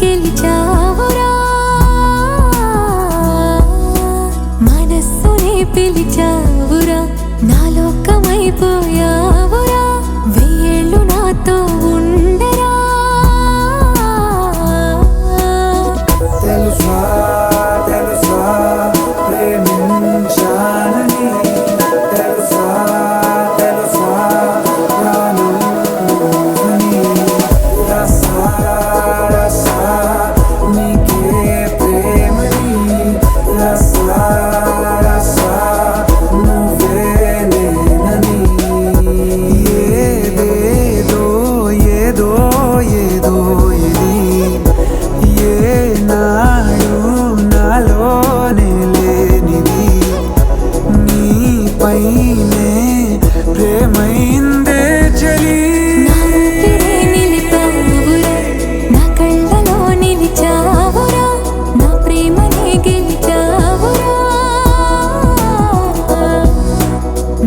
గెలిచావురా, మనస్సునే పిలిచావురా, నా లోకమైపోయావురా, వెయ్యేళ్ళు నాతో ఉండరా. తెలుసా తెలుసా ప్రేమించానని, తెలుసా తెలుసా ప్రాణం నువ్వని, రసా రసా నీకే ప్రేమని, రసా రసా నువ్వే నేనని. ఏదేదో ఏదో ఏదో ఇది ఏనాడు నాలోనే లేనిది, నీపైనే ప్రేమైందే చలి. నా ఊపిరే నిలిపావురా, నా కళ్ళలో నిలిచావురా, నా ప్రేమనే గెలిచావురా,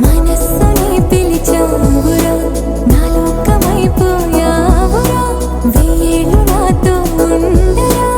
మనస్సునే పిలిచావురా, నా లోకమైపోయావురా, వెయ్యేళ్ళు నాతో ఉండరా.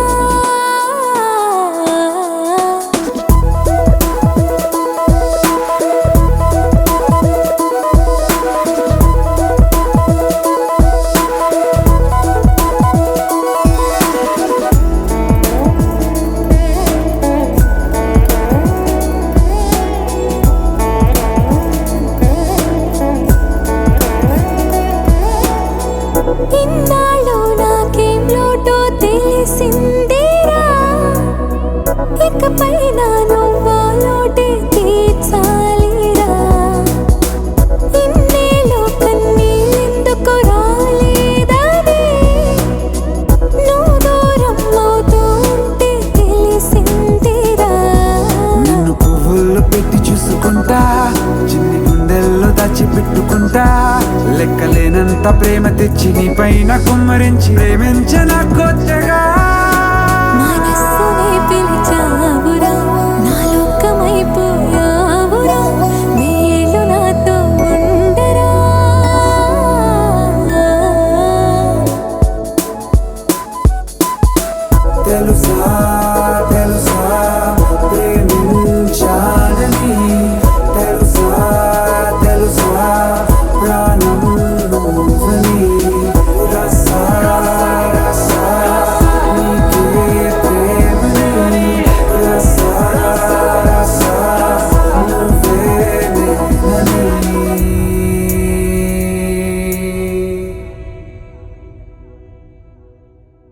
ఇన్నాళ్ళు నాకేం లోటో తెలిసిందిరా, ఇకపై నా నువ్వా లోటే తీర్చాలిరా. ఇన్నేళ్ళు కన్నీళ్ళెందుకు రాలేదని, నువ్వు దూరం అవుతూ ఉంటే తెలిసిందిరా. నిన్ను పువ్వుల్లో పెట్టి చూసుకుంటా, చిన్ని గుండెల్లో దాచిపెట్టుకుంటా, లెక్కలేనంత ప్రేమ తెచ్చి నీ పైన కుమ్మరించి ప్రేమించన కొత్తగా.